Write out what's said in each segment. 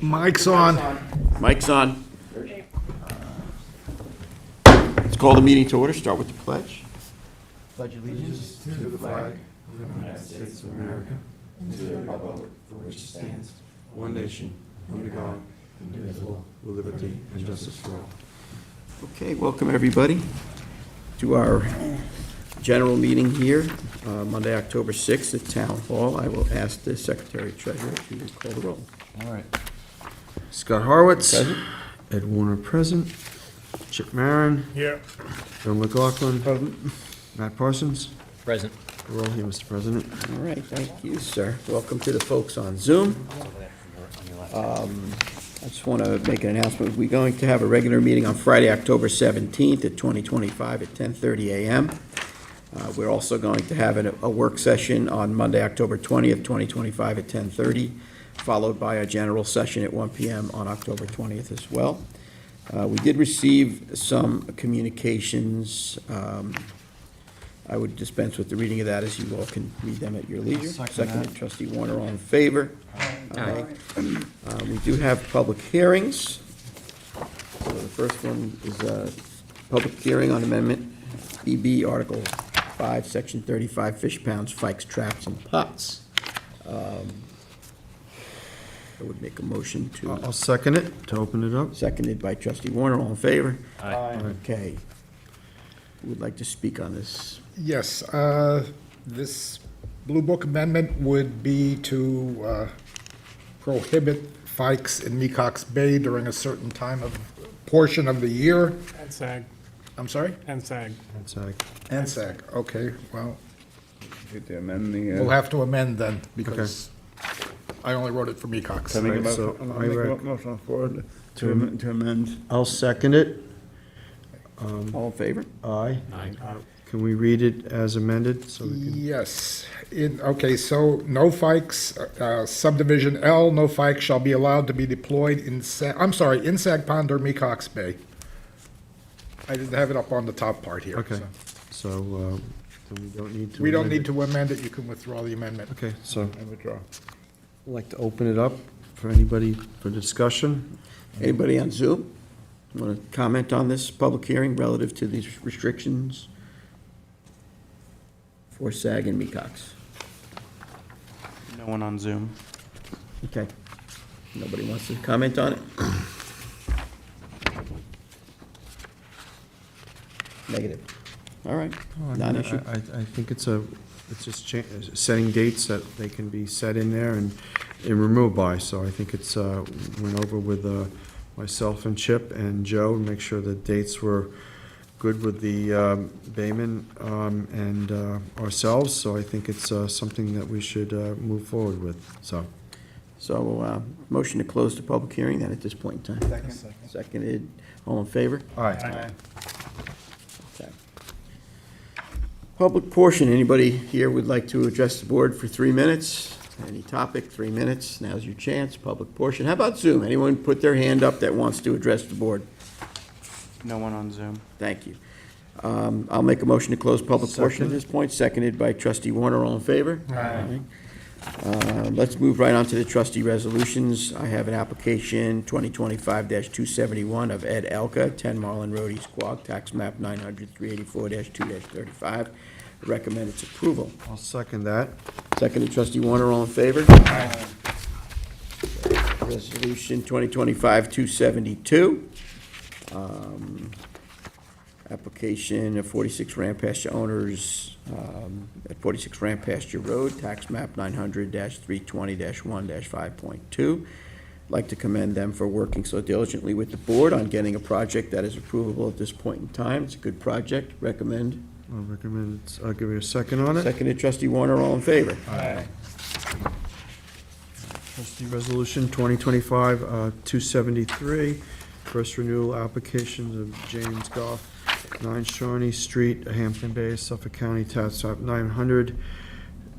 Mike's on. Mike's on. Let's call the meeting to order. Start with the pledge. Pledge allegiance To the flag of the United States of America and to the republic for which it stands, one nation, under God, indivisible, with liberty and justice for all. Okay, welcome everybody to our general meeting here, Monday, October 6th at Town Hall. I will ask the Secretary Treasurer to call the roll. All right. Scott Harwitz. Present. Ed Warner present. Chip Marin. Here. Bill McLaughlin. Present. Matt Parsons. Present. We're all here, Mr. President. All right, thank you, sir. Welcome to the folks on Zoom. I just want to make an announcement. We're going to have a regular meeting on Friday, October 17th at 2025 at 10:30 a.m. We're also going to have a work session on Monday, October 20th, 2025 at 10:30, followed by a general session at 1 p.m. on October 20th as well. We did receive some communications. I would dispense with the reading of that, as you all can read them at your leisure. Seconded, Trustee Warner, all in favor? Aye. We do have public hearings. So the first one is a public hearing on Amendment BB, Article 5, Section 35, fish pounds, fikes, traps, and pots. I would make a motion to, I'll second it to open it up. seconded by Trustee Warner, all in favor? Aye. Okay. Who would like to speak on this? Yes, this Blue Book amendment would be to prohibit fikes in Mecox Bay during a certain portion of the year. And SAG, I'm sorry? and SAG. That's ag. ANSAC, okay, well, Amending, we'll have to amend then, because I only wrote it for Mecox. Right, so I'll I make a rec- motion for it to amend. I'll second it. All in favor? Aye. Can we read it as amended so we can? Yes, okay, so no fikes, subdivision L, no fikes shall be allowed to be deployed in Sag Pond or Mecox Bay. I didn't have it up on the top part here. Okay, so. so we don't need to. We don't amend need it. to amend it, you can withdraw the amendment. Okay, so I withdraw. I'd like to open it up for anybody for discussion. Anybody on Zoom want to comment on this public hearing relative to these restrictions for SAG and Mecox? No one on Zoom. Okay. Nobody wants to comment on it? Negative. All right, non-issue. I think it's just setting dates that they can be set in there and removed by, so I think it's, went over with myself and Chip and Joe, and make sure the dates were good with the Bayman and ourselves, so I think it's something that we should move forward with, so. So, motion to close the public hearing then at this point in time. Seconded. All in favor? Aye. Okay. Public portion, anybody here would like to address the board for 3 minutes? Any topic, 3 minutes, now's your chance, public portion. How about Zoom? Anyone put their hand up that wants to address the board? No one on Zoom. Thank you. I'll make a motion to close public portion at this point, seconded by Trustee Warner, all in favor? Aye. Let's move right on to the trustee resolutions. I have an application 2025-271 of Ed Elka, 10 Marlin Road, East Quogue, tax map 900-384-2-35. Recommend its approval. I'll second that. Seconded, Trustee Warner, all in favor? Resolution 2025-272. Application of 46 Ram Pasture owners at 46 Ram Pasture Road, tax map 900-320-1-5.2. Like to commend them for working so diligently with the board on getting a project that is approvable at this point in time. It's a good project. Recommend. I'll give you a second on it. Seconded, Trustee Warner, all in favor? Aye. Trustee Resolution 2025-273, first renewal applications of James Goff, 9 Shawnee Street, Hampton Bays, Suffolk County, tax map 900,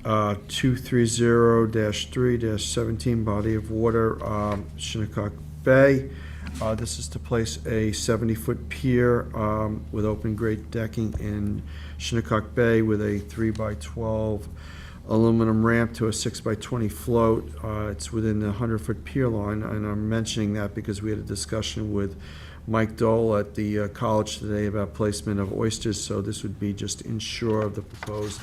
230-3-17, body of water, Shinnecock Bay. This is to place a 70-foot pier with open grate decking in Shinnecock Bay with a 3x12 aluminum ramp to a 6x20 float. It's within the 100-foot pier line, and I'm mentioning that because we had a discussion with Mike Dole at the college today about placement of oysters, so this would be just inshore of the proposed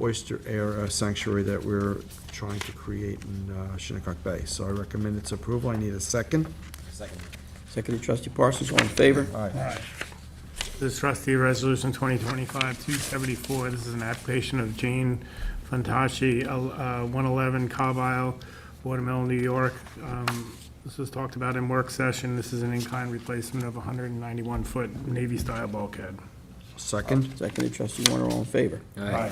oyster air sanctuary that we're trying to create in Shinnecock Bay. So I recommend its approval. I need a second. Seconded trustee Parsons, all in favor? Aye. This is trustee resolution 2025-274. This is an application of Jane Fantashi, 111 Cobb Isle, Watermill, New York. This was talked about in work session. This is an in-kind replacement of a 191-foot Navy-style bulkhead. Second. Seconded trustee Warner, all in favor? Aye.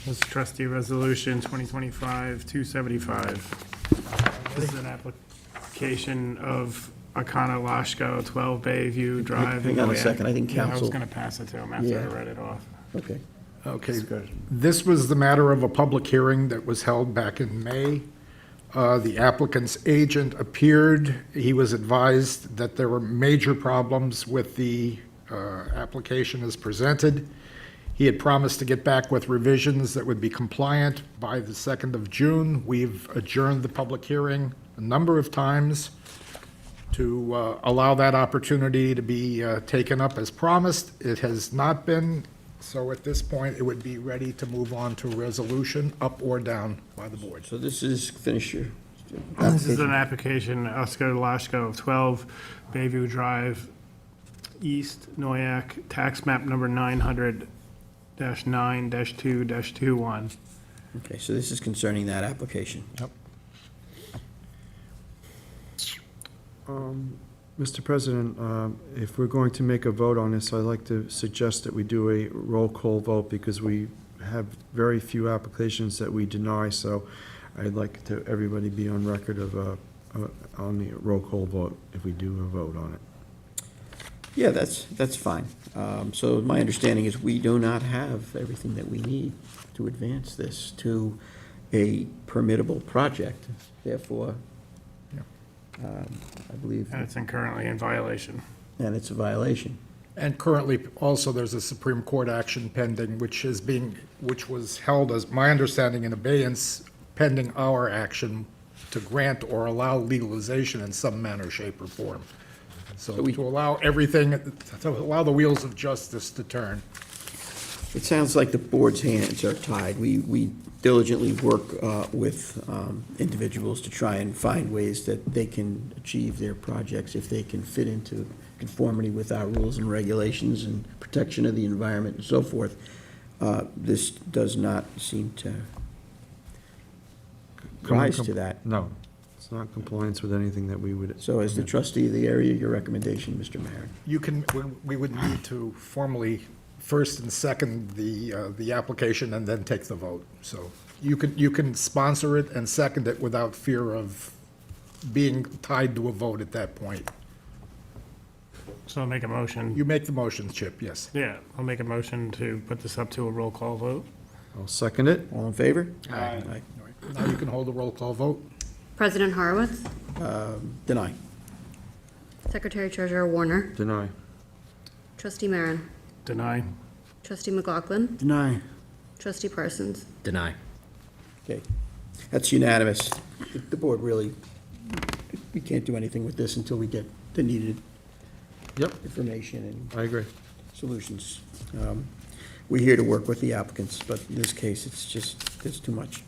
This is trustee resolution 2025-275. This is an application of Akana Lashko, 12 Bayview Drive. Hang on a Noyak. second, I think Yeah, I was council- going to pass it to him after I Yeah. read it off. Okay. Okay, this was the matter of a public hearing that was held back in May. The applicant's agent appeared. He was advised that there were major problems with the application as presented. He had promised to get back with revisions that would be compliant by the 2nd of June. We've adjourned the public hearing a number of times to allow that opportunity to be taken up as promised. It has not been, so at this point, it would be ready to move on to a resolution, up or down by the board. So this is, finish your This is an application. application, Oscar Lashko, 12 Bayview Drive, East, Noyak, tax map number 900-9-2-21. Okay, so this is concerning that application. Mr. President, if we're going to make a vote on this, I'd like to suggest that we do a roll call vote because we have very few applications that we deny, so I'd like to, everybody be on record of, on the roll call vote if we do a vote on it. Yeah, that's fine. So my understanding is we do not have everything that we need to advance this to a permittable project. Therefore, I believe, And it's currently in violation. and it's a violation. And currently, also, there's a Supreme Court action pending, which was held, as my understanding, in abeyance pending our action to grant or allow legalization in some manner, shape, or form. So to allow everything, to allow the wheels of justice to turn. It sounds like the board's hands are tied. We diligently work with individuals to try and find ways that they can achieve their projects if they can fit into conformity with our rules and regulations and protection of the environment and so forth. This does not seem to rise to that. No, it's not compliance with anything that we would. So as the trustee of the area, your recommendation, Mr. Mayor? You can, we would need to formally first and second the application and then take the vote. So you can sponsor it and second it without fear of being tied to a vote at that point. So I'll make a motion. You make the motion, Chip, yes. Yeah, I'll make a motion to put this up to a roll call vote. I'll second it. All in favor? Aye. Now you can hold a roll call vote. President Horowitz, Deny. Secretary Treasurer Warner, Deny. Trustee Marin, Deny. Trustee McLaughlin, Deny. Trustee Parsons. Deny. Okay. That's unanimous. The board really, we can't do anything with this until we get the needed Yep, information and I agree. solutions. We're here to work with the applicants, but in this case, it's too much.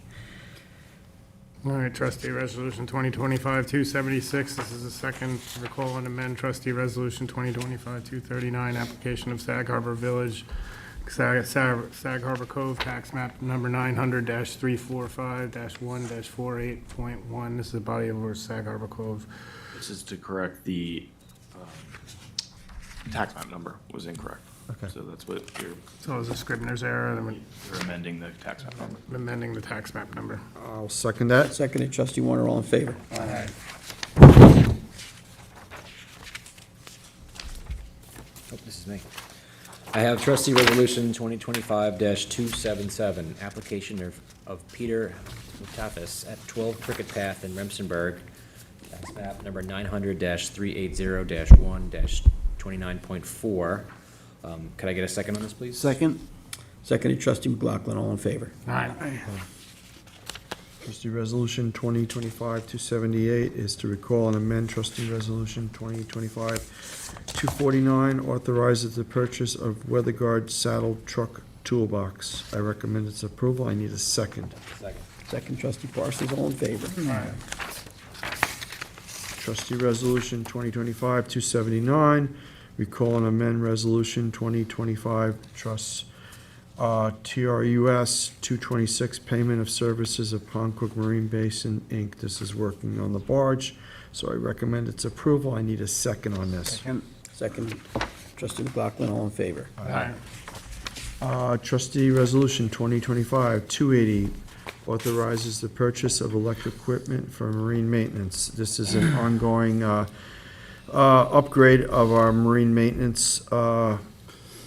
All right, trustee resolution 2025-276. This is a second recall and amend trustee resolution 2025-239, application of Sag Harbor Village, Sag Harbor Cove, tax map number 900-345-1-48.1. This is the body of Sag Harbor Cove. This is to correct the tax map number was incorrect. Okay. So that's what So it was a Scribner's error, then you're amending the tax map number. we're amending the tax map number. I'll second that. Seconded, trustee Warner, all in favor? Oh, this is me. I have trustee resolution 2025-277, application of Peter Mutafis at 12 Cricket Path in Remsenburg, tax map number 900-380-1-29.4. Could I get a second on this, please? Second? Seconded trustee McLaughlin, all in favor? Aye. Trustee Resolution 2025-278 is to recall and amend Trustee Resolution 2025-249, authorizes the purchase of WeatherGuard saddle truck toolbox. I recommend its approval. I need a second. Second. Second trustee Parsons, all in favor? Aye. Trustee Resolution 2025-279, recall and amend Resolution 2025 Trust TRUS 226, payment of services of Pond Marine Basin, Inc. This is working on the barge, so I recommend its approval. I need a second on this. Second trustee McLaughlin, all in favor? Aye. Trustee Resolution 2025-280 authorizes the purchase of electric equipment for marine maintenance. This is an ongoing upgrade of our marine maintenance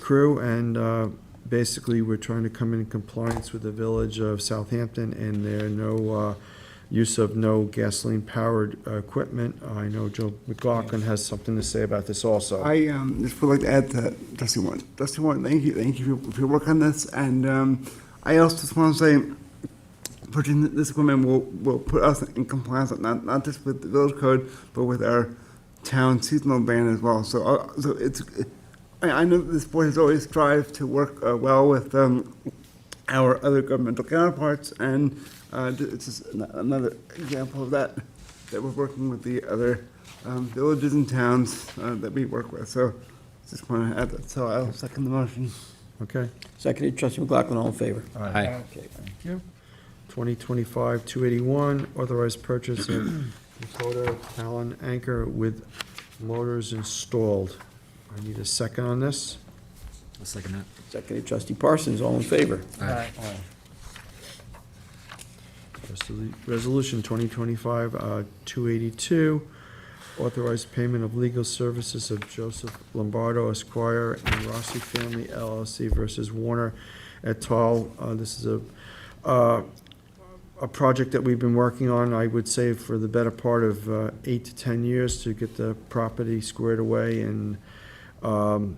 crew, and basically, we're trying to come in compliance with the village of Southampton, and there are no use of no gasoline-powered equipment. I know Joe McLaughlin has something to say about this also. I just would like to add to Trustee Warren. Trustee Warren, thank you for your work on this. And I also just want to say, purchasing this equipment will put us in compliance, not just with the village code, but with our town seasonal ban as well. So I know this board has always strived to work well with our other governmental counterparts, and it's just another example of that we're working with the other villages and towns that we work with. So just want to add that. So I'll second the motion. Okay? Seconded trustee McLaughlin, all in favor? Aye. Okay. 2025-281, authorized purchase of Dakota Allen anchor with motors installed. I need a second on this. I'll second that. Seconded trustee Parsons, all in favor? Aye. Resolution 2025-282, authorized payment of legal services of Joseph Lombardo Esquire and Rossi Family LLC versus Warner et al. This is a project that we've been working on, I would say, for the better part of 8 to 10 years to get the property squared away, and we're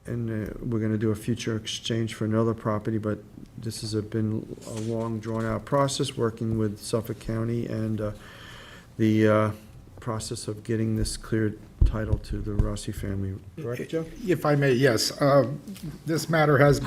going to do a future exchange for another property, but this has been a long, drawn-out process, working with Suffolk County, and the process of getting this cleared title to the Rossi family. Correct, Joe? If I may, yes. This matter has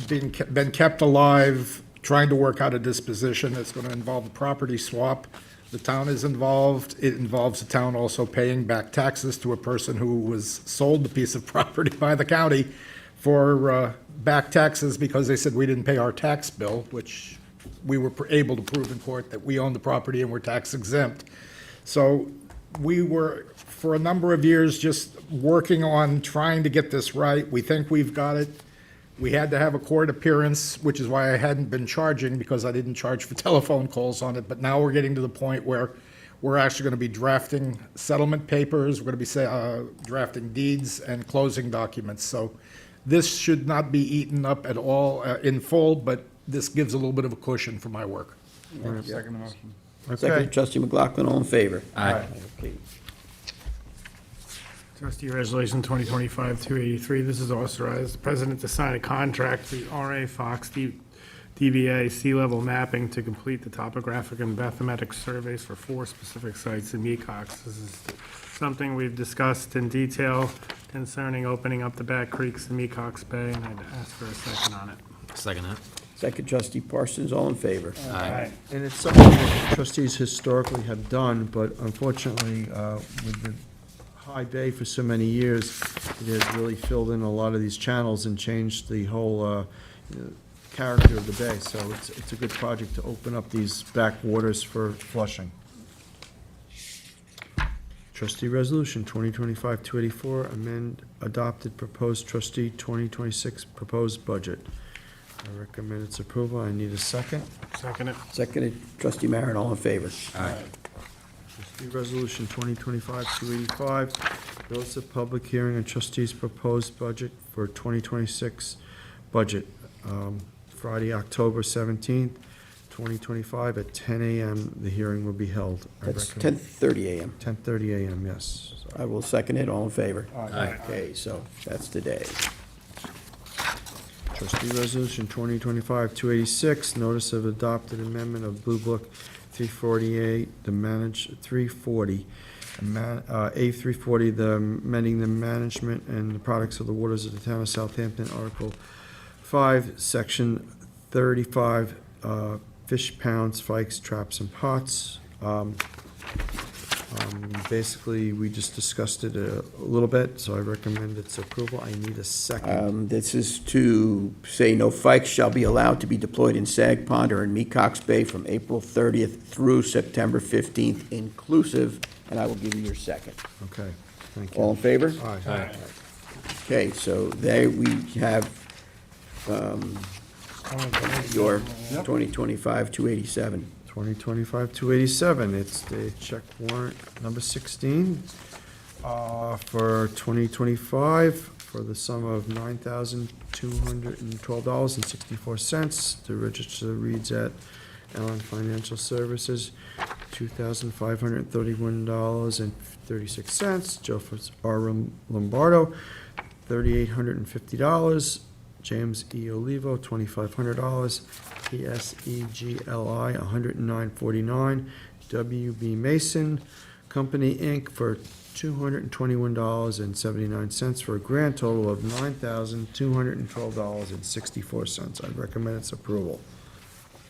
been kept alive, trying to work out a disposition. It's going to involve a property swap. The town is involved. It involves the town also paying back taxes to a person who was sold the piece of property by the county for back taxes because they said we didn't pay our tax bill, which we were able to prove in court that we owned the property and were tax exempt. So we were, for a number of years, just working on trying to get this right. We think we've got it. We had to have a court appearance, which is why I hadn't been charging, because I didn't charge for telephone calls on it. But now we're getting to the point where we're actually going to be drafting settlement papers. We're going to be drafting deeds and closing documents. So this should not be eaten up at all in full, but this gives a little bit of a cushion for my work. Second the motion. Okay. Seconded trustee McLaughlin, all in favor? Aye. Okay. Trustee Resolution 2025-283, this is authorized the president to sign a contract to RA Fox DBA Sea Level Mapping to complete the topographic and bathymetric surveys for 4 specific sites in Mecox. This is something we've discussed in detail concerning opening up the back creeks in Mecox Bay, and I'd ask for a second on it. Second that. Second trustee Parsons, all in favor? Aye. And it's something that trustees historically have done, but unfortunately, with the high bay for so many years, it has really filled in a lot of these channels and changed the whole character of the bay. So it's a good project to open up these backwaters for flushing. Trustee Resolution 2025-284, amend adopted proposed trustee 2026 proposed budget. I recommend its approval. I need a second. Second it. Seconded trustee Marin, all in favor? Aye. Trustee Resolution 2025-285, notice of public hearing on trustees' proposed budget for 2026 budget, Friday, October 17th, 2025, at 10 a.m. The hearing will be held. I That's recommend- 10:30 a.m. 10:30 a.m., yes. I will second it, all in favor? Aye. Okay, so that's today. Trustee Resolution 2025-286, notice of adopted amendment of Blue Book 348, the manage, 340, A340, the amending the management and the products of the waters of the town of Southampton, Article 5, Section 35, fish pounds, fikes, traps, and pots. Basically, we just discussed it a little bit, so I recommend its approval. I need a second. This is to say no fikes shall be allowed to be deployed in Sag Pond or in Mecox Bay from April 30th through September 15th inclusive, and I will give you your second. Okay, thank All you. in favor? Aye. Okay, so there we have your 2025-287. 2025-287, it's the check warrant number 16 for 2025 for the sum of $9,212.64. The register reads at Allen Financial Services, $2,531.36. Joseph R. Lombardo, $3,850. James E. Olivo, $2,500. PSEGLI, $109.49. WB Mason Company, Inc., for $221.79, for a grand total of $9,212.64. I recommend its approval.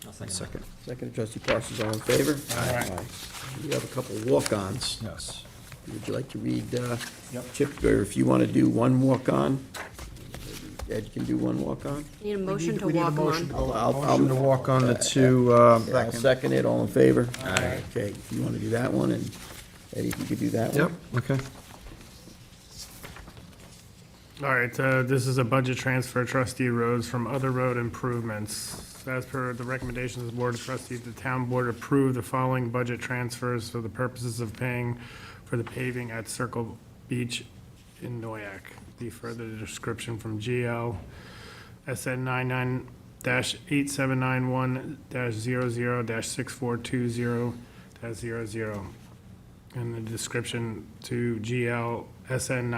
I'll second that. Second. Second, trustee Parsons, all in favor? Aye. We have a couple walk-ons. Yes. Would you like to read, Chip, or if you want to do one walk-on? Ed can do one walk-on? Need a motion to we need a walk them motion on. to I'll Motion to walk on the two, Yeah, I'll second it, all in favor? Okay, if you want to do that one, and Eddie, if you could do that yep, one? okay. All right, this is a budget transfer, trustee roads from other road improvements. As per the recommendations of the Board of Trustees, the town board approved the following budget transfers for the purposes of paying for the paving at Circle Beach in Noyak. The further description from GL SN 99-8791-00-6420-00. And the description to GL SN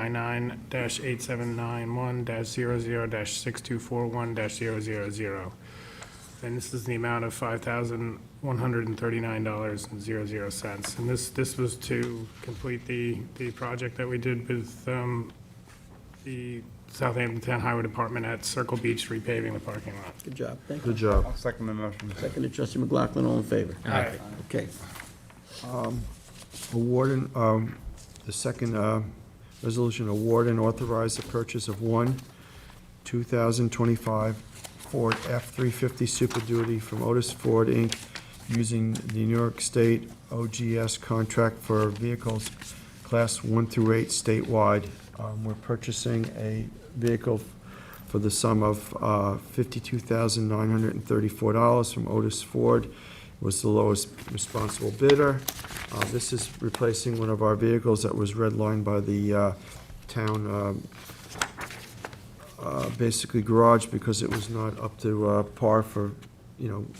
99-8791-00-6241-000. And this is the amount of $5,139.00. And this was to complete the project that we did with the Southampton Town Highway Department at Circle Beach repaving the parking lot. Good job, thank you. Good job. I'll second the motion. Second, trustee McLaughlin, all in favor? Aye. Okay, Award and, the second resolution, award and authorize the purchase of one 2025 Ford F-350 Super Duty from Otis Ford, Inc., using the New York State OGS contract for vehicles Class 1 through 8 statewide. We're purchasing a vehicle for the sum of $52,934 from Otis Ford. Was the lowest responsible bidder. This is replacing one of our vehicles that was redlined by the town, basically garage, because it was not up to par for,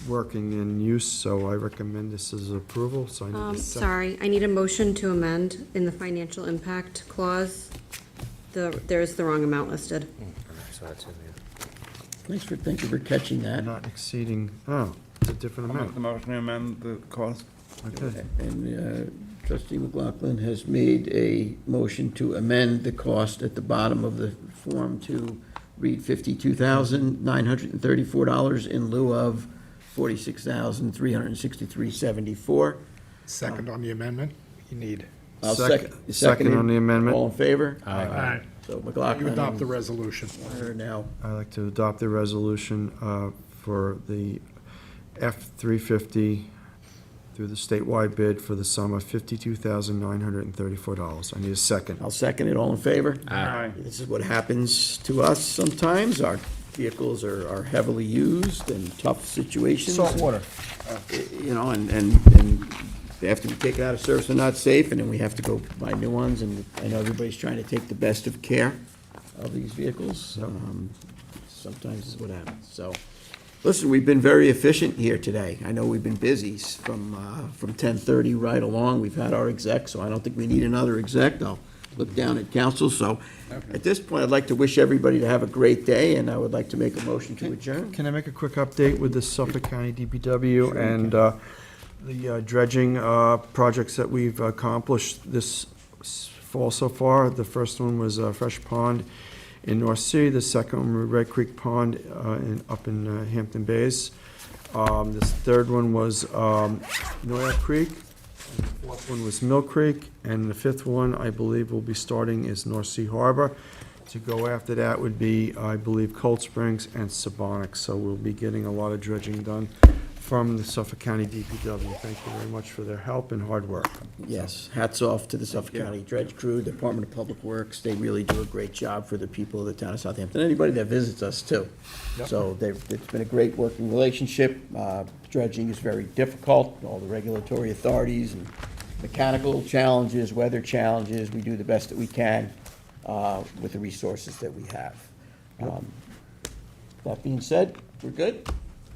working in use, so I recommend this as approval, so I need a second. Sorry, I need a motion to amend in the financial impact clause. There's the wrong amount listed. So that's in there. thank you for catching that. Not exceeding, it's a different I'll make the amount. motion to amend the cost. Okay. And trustee McLaughlin has made a motion to amend the cost at the bottom of the form to read $52,934 in lieu of $46,363.74. Second on the amendment, you need. I'll Second on the amendment. All in favor? Aye. So You McLaughlin. adopt the resolution. Warner now. I'd like to adopt the resolution for the F-350 through the statewide bid for the sum of $52,934. I need a second. I'll second it. All in favor? Aye. This is what happens to us sometimes. Our vehicles are heavily used in tough situations. water. And they have to be taken out of service, they're not safe, and then we have to go buy new ones, and I know everybody's trying to take the best of care of these vehicles. Sometimes this is what happens, so. Listen, we've been very efficient here today. I know we've been busy from 10:30 right along. We've had our exec, so I don't think we need another exec. I'll look down at council. So at this point, I'd like to wish everybody to have a great day, and I would like to make a motion to adjourn. Can I make a quick update with the Suffolk County DPW and the dredging projects that we've accomplished this fall so far? The first one was Fresh Pond in North Sea, the second one was Red Creek Pond up in Hampton Bays. This third one was Noyak Creek, and the fourth one was Mill Creek, and the fifth one, I believe, will be starting is North Sea Harbor. To go after that would be, I believe, Cold Springs and Sabonic, so we'll be getting a lot of dredging done from the Suffolk County DPW. Thank you very much for their help and hard work. Yes, hats off to the Suffolk County Dredge Crew, Department of Public Works. They really do a great job for the people of the town of Southampton, anybody that visits us too. So it's been a great working relationship. Dredging is very difficult, all the regulatory authorities and mechanical challenges, weather challenges. We do the best that we can with the resources that we have. That being said, we're good?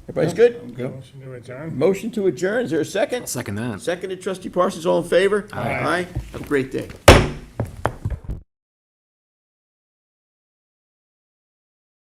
Everybody's good? Motion to adjourn? Motion to adjourn, is there a second? Second that. Seconded, trustee Parsons, all in favor? Aye. Have a great day.